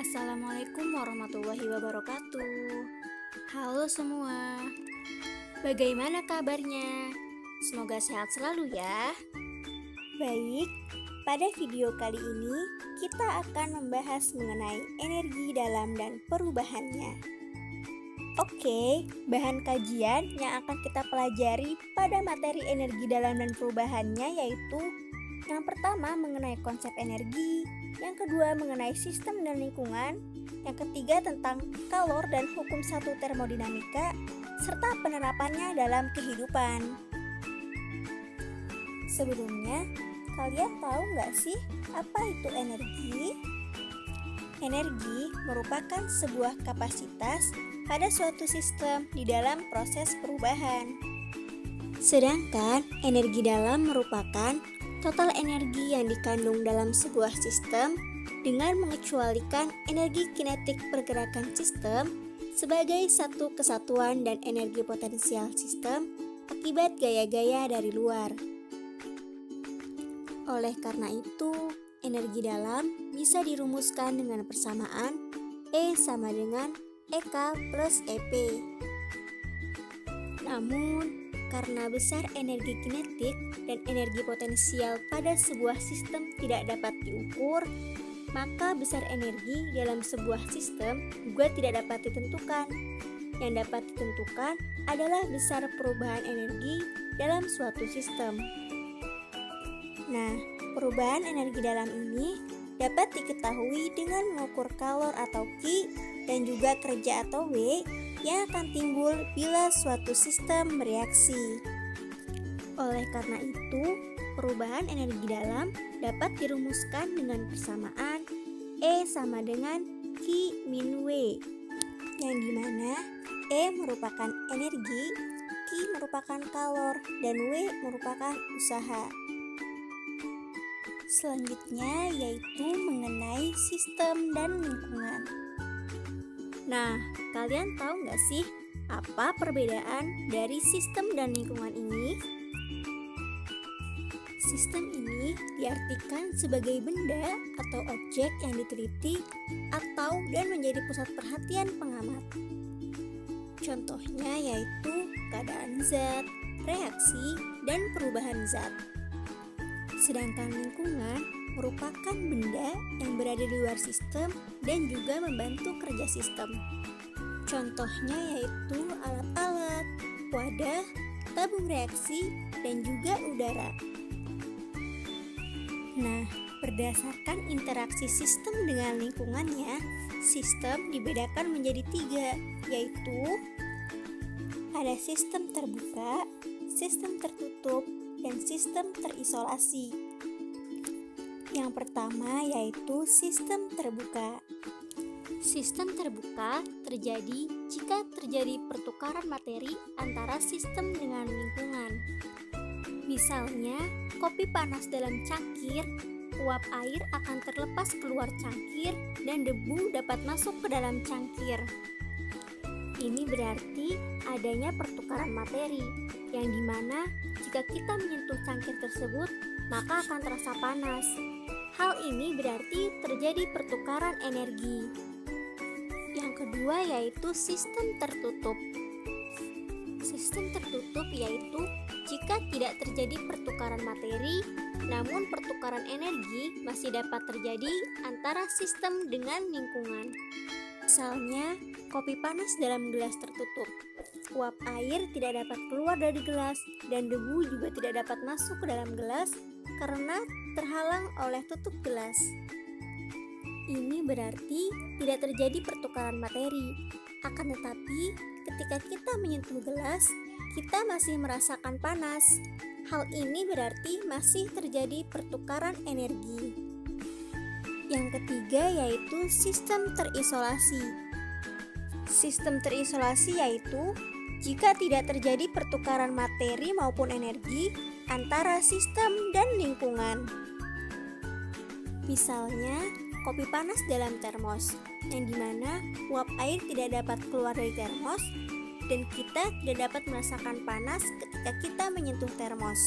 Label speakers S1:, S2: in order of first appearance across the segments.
S1: Assalamualaikum warahmatullahi wabarakatuh. Halo semua, bagaimana kabarnya? Semoga sehat selalu ya.
S2: Baik, pada video kali ini kita akan membahas mengenai energi dalam dan perubahannya. Oke, bahan kajian yang akan kita pelajari pada materi energi dalam dan perubahannya yaitu yang pertama mengenai konsep energi, yang kedua mengenai sistem dan lingkungan, yang ketiga tentang kalor dan hukum satu termodinamika, serta penerapannya dalam kehidupan. Sebelumnya, kalian tahu nggak sih apa itu energi? Energi merupakan sebuah kapasitas pada suatu sistem di dalam proses perubahan. Sedangkan energi dalam merupakan total energi yang dikandung dalam sebuah sistem dengan mengecualikan energi kinetik pergerakan sistem sebagai satu kesatuan dan energi potensial sistem akibat gaya-gaya dari luar. Oleh karena itu, energi dalam bisa dirumuskan dengan persamaan E sama dengan EK plus EP. Namun, karena besar energi kinetik dan energi potensial pada sebuah sistem tidak dapat diukur, maka besar energi dalam sebuah sistem juga tidak dapat ditentukan. Yang dapat ditentukan adalah besar perubahan energi dalam suatu sistem. Nah, perubahan energi dalam ini dapat diketahui dengan mengukur kalor atau Q dan juga kerja atau W yang akan timbul bila suatu sistem bereaksi. Oleh karena itu, perubahan energi dalam dapat dirumuskan dengan persamaan E sama dengan Q min W, yang dimana E merupakan energi, Q merupakan kalor, dan W merupakan usaha. Selanjutnya yaitu mengenai sistem dan lingkungan.
S1: Nah, kalian tahu nggak sih apa perbedaan dari sistem dan lingkungan ini?
S2: Sistem ini diartikan sebagai benda atau objek yang diteliti atau dan menjadi pusat perhatian pengamat. Contohnya yaitu keadaan zat, reaksi, dan perubahan zat. Sedangkan lingkungan merupakan benda yang berada di luar sistem dan juga membantu kerja sistem. Contohnya yaitu alat-alat, wadah, tabung reaksi, dan juga udara. Nah, berdasarkan interaksi sistem dengan lingkungannya, sistem dibedakan menjadi 3, yaitu ada sistem terbuka, sistem tertutup, dan sistem terisolasi. Yang pertama yaitu sistem terbuka.
S1: Sistem terbuka terjadi jika terjadi pertukaran materi antara sistem dengan lingkungan. Misalnya, kopi panas dalam cangkir, uap air akan terlepas keluar cangkir dan debu dapat masuk ke dalam cangkir. Ini berarti adanya pertukaran materi, yang dimana jika kita menyentuh cangkir tersebut, maka akan terasa panas. Hal ini berarti terjadi pertukaran energi.
S2: Yang kedua yaitu sistem tertutup.
S1: Sistem tertutup yaitu jika tidak terjadi pertukaran materi, namun pertukaran energi masih dapat terjadi antara sistem dengan lingkungan.
S2: Misalnya, kopi panas dalam gelas tertutup. Uap air tidak dapat keluar dari gelas dan debu juga tidak dapat masuk ke dalam gelas karena terhalang oleh tutup gelas. Ini berarti tidak terjadi pertukaran materi. Akan tetapi, ketika kita menyentuh gelas, kita masih merasakan panas. Hal ini berarti masih terjadi pertukaran energi. Yang ketiga yaitu sistem terisolasi. Sistem terisolasi yaitu jika tidak terjadi pertukaran materi maupun energi antara sistem dan lingkungan. Misalnya, kopi panas dalam termos, yang dimana uap air tidak dapat keluar dari termos dan kita tidak dapat merasakan panas ketika kita menyentuh termos.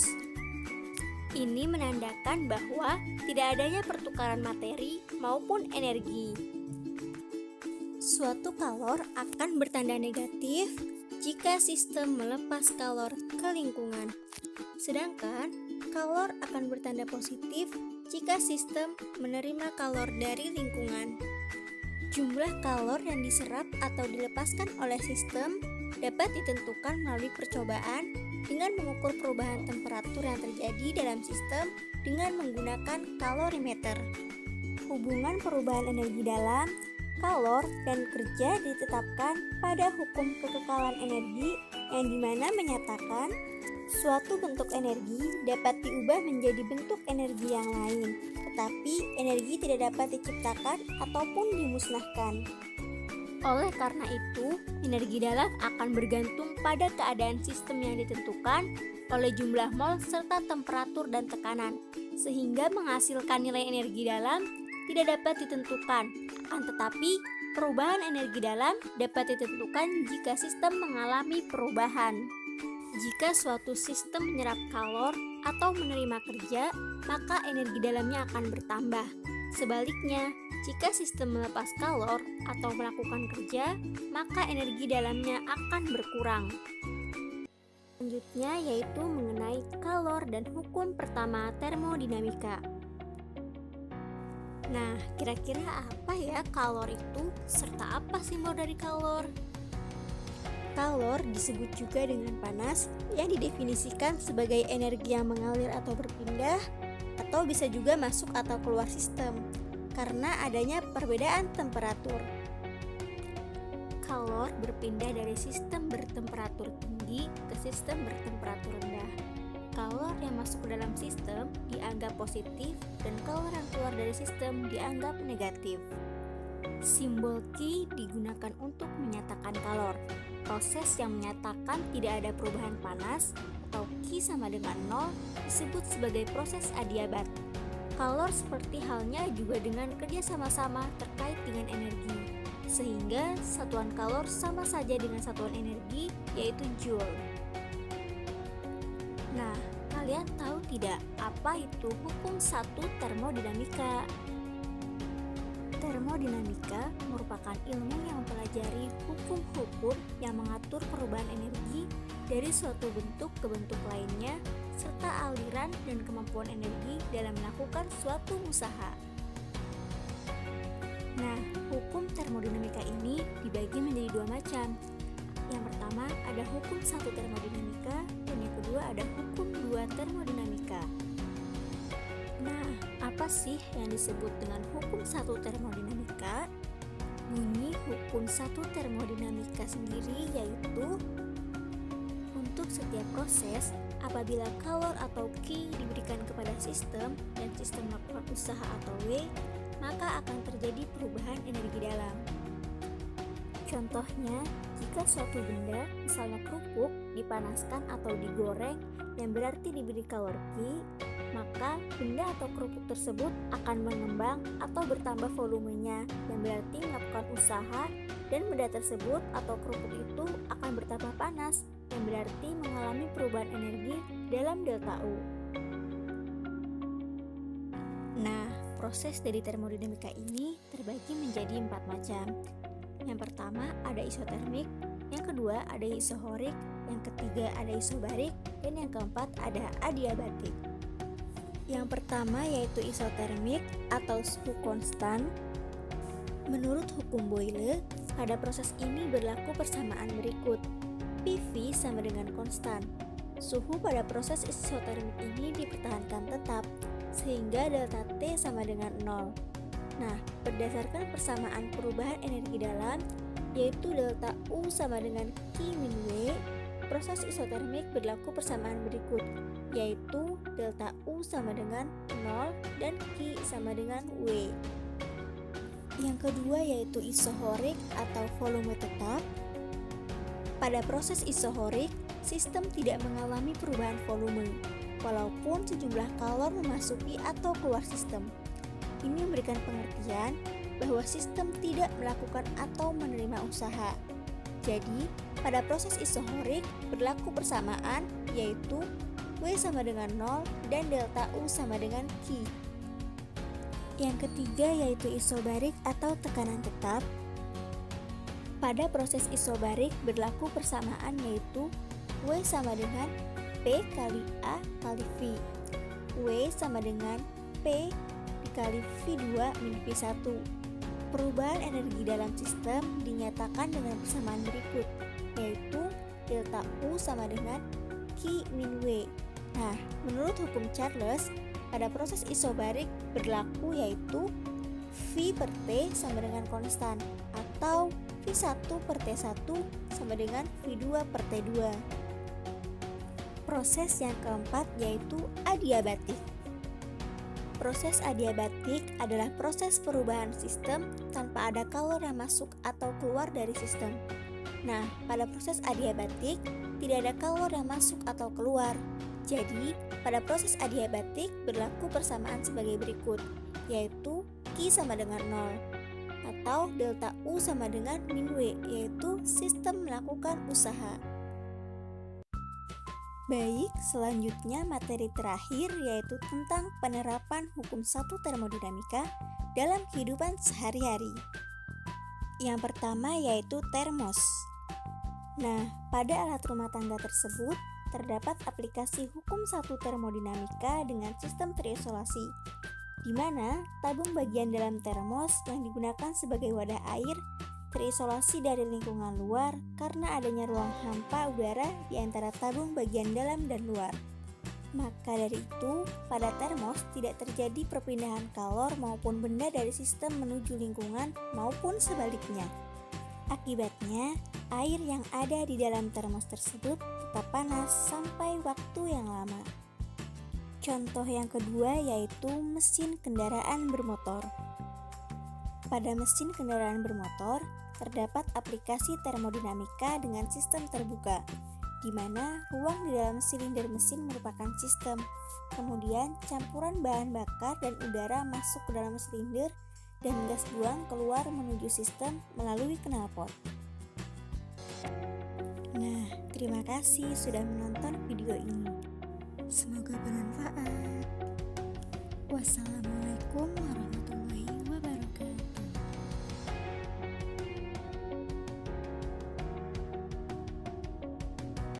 S2: Ini menandakan bahwa tidak adanya pertukaran materi maupun energi. Suatu kalor akan bertanda negatif jika sistem melepas kalor ke lingkungan. Sedangkan kalor akan bertanda positif jika sistem menerima kalor dari lingkungan. Jumlah kalor yang diserap atau dilepaskan oleh sistem dapat ditentukan melalui percobaan dengan mengukur perubahan temperatur yang terjadi dalam sistem dengan menggunakan kalorimeter. Hubungan perubahan energi dalam, kalor, dan kerja ditetapkan pada hukum kekekalan energi yang dimana menyatakan suatu bentuk energi dapat diubah menjadi bentuk energi yang lain, tetapi energi tidak dapat diciptakan ataupun dimusnahkan. Oleh karena itu, energi dalam akan bergantung pada keadaan sistem yang ditentukan oleh jumlah mol serta temperatur dan tekanan, sehingga menghasilkan nilai energi dalam tidak dapat ditentukan, akan tetapi perubahan energi dalam dapat ditentukan jika sistem mengalami perubahan. Jika suatu sistem menyerap kalor atau menerima kerja, maka energi dalamnya akan bertambah. Sebaliknya, jika sistem melepas kalor atau melakukan kerja, maka energi dalamnya akan berkurang. Selanjutnya yaitu mengenai kalor dan hukum pertama termodinamika. Nah, kira-kira apa ya kalor itu, serta apa simbol dari kalor? Kalor disebut juga dengan panas yang didefinisikan sebagai energi yang mengalir atau berpindah, atau bisa juga masuk atau keluar sistem karena adanya perbedaan temperatur. Kalor berpindah dari sistem bertemperatur tinggi ke sistem bertemperatur rendah. Kalor yang masuk ke dalam sistem dianggap positif dan kalor yang keluar dari sistem dianggap negatif. Simbol Q digunakan untuk menyatakan kalor. Proses yang menyatakan tidak ada perubahan panas atau Q sama dengan 0 disebut sebagai proses adiabat. Kalor seperti halnya juga dengan kerja sama-sama terkait dengan energi, sehingga satuan kalor sama saja dengan satuan energi yaitu joule. Nah, kalian tahu tidak apa itu hukum 1 termodinamika? Termodinamika merupakan ilmu yang mempelajari hukum-hukum yang mengatur perubahan energi dari suatu bentuk ke bentuk lainnya, serta aliran dan kemampuan energi dalam melakukan suatu usaha. Nah, hukum termodinamika ini dibagi menjadi dua macam. Yang pertama ada hukum 1 termodinamika dan yang kedua ada hukum 2 termodinamika. Nah, apa sih yang disebut dengan hukum 1 termodinamika? Bunyi hukum 1 termodinamika sendiri yaitu untuk setiap proses, apabila kalor atau Q diberikan kepada sistem dan sistem melakukan usaha atau W, maka akan terjadi perubahan energi dalam. Contohnya, jika suatu benda, misalnya kerupuk, dipanaskan atau digoreng yang berarti diberi kalor Q, maka benda atau kerupuk tersebut akan mengembang atau bertambah volumenya yang berarti melakukan usaha, dan benda tersebut atau kerupuk itu akan bertambah panas yang berarti mengalami perubahan energi dalam delta U. Nah, proses dari termodinamika ini terbagi menjadi 4 macam. Yang pertama ada isotermik, yang kedua ada isohorik, yang ketiga ada isobarik, dan yang keempat ada adiabatik. Yang pertama yaitu isotermik atau suhu konstan. Menurut hukum Boyle, pada proses ini berlaku persamaan berikut. PV sama dengan konstan. Suhu pada proses isotermik ini dipertahankan tetap, sehingga delta T sama dengan 0. Nah, berdasarkan persamaan perubahan energi dalam, yaitu delta U sama dengan Q min W, proses isotermik berlaku persamaan berikut, yaitu delta U sama dengan 0 dan Q sama dengan W. Yang kedua yaitu isohorik atau volume tetap. Pada proses isohorik, sistem tidak mengalami perubahan volume, walaupun sejumlah kalor memasuki atau keluar sistem. Ini memberikan pengertian bahwa sistem tidak melakukan atau menerima usaha. Jadi, pada proses isohorik berlaku persamaan, yaitu W sama dengan 0 dan delta U sama dengan Q. Yang ketiga yaitu isobarik atau tekanan tetap. Pada proses isobarik berlaku persamaan, yaitu W sama dengan P kali A kali V. W sama dengan P dikali V2 min V1. Perubahan energi dalam sistem dinyatakan dengan persamaan berikut, yaitu delta U sama dengan Q min W. Nah, menurut hukum Charles, pada proses isobarik berlaku yaitu V per T sama dengan konstan, atau V1 per T1 sama dengan V2 per T2. Proses yang keempat yaitu adiabatik. Proses adiabatik adalah proses perubahan sistem tanpa ada kalor yang masuk atau keluar dari sistem. Nah, pada proses adiabatik tidak ada kalor yang masuk atau keluar. Jadi, pada proses adiabatik berlaku persamaan sebagai berikut, yaitu Q sama dengan 0, atau delta U sama dengan min W, yaitu sistem melakukan usaha. Baik, selanjutnya materi terakhir yaitu tentang penerapan hukum satu termodinamika dalam kehidupan sehari-hari. Yang pertama yaitu termos. Nah, pada alat rumah tangga tersebut terdapat aplikasi hukum satu termodinamika dengan sistem terisolasi, di mana tabung bagian dalam termos yang digunakan sebagai wadah air terisolasi dari lingkungan luar karena adanya ruang hampa udara di antara tabung bagian dalam dan luar. Maka dari itu, pada termos tidak terjadi perpindahan kalor maupun benda dari sistem menuju lingkungan maupun sebaliknya. Akibatnya, air yang ada di dalam termos tersebut tetap panas sampai waktu yang lama. Contoh yang kedua yaitu mesin kendaraan bermotor. Pada mesin kendaraan bermotor, terdapat aplikasi termodinamika dengan sistem terbuka, di mana ruang di dalam silinder mesin merupakan sistem. Kemudian, campuran bahan bakar dan udara masuk ke dalam silinder dan gas buang keluar menuju sistem melalui knalpot. Nah, terima kasih sudah menonton video ini. Semoga bermanfaat. Wassalamualaikum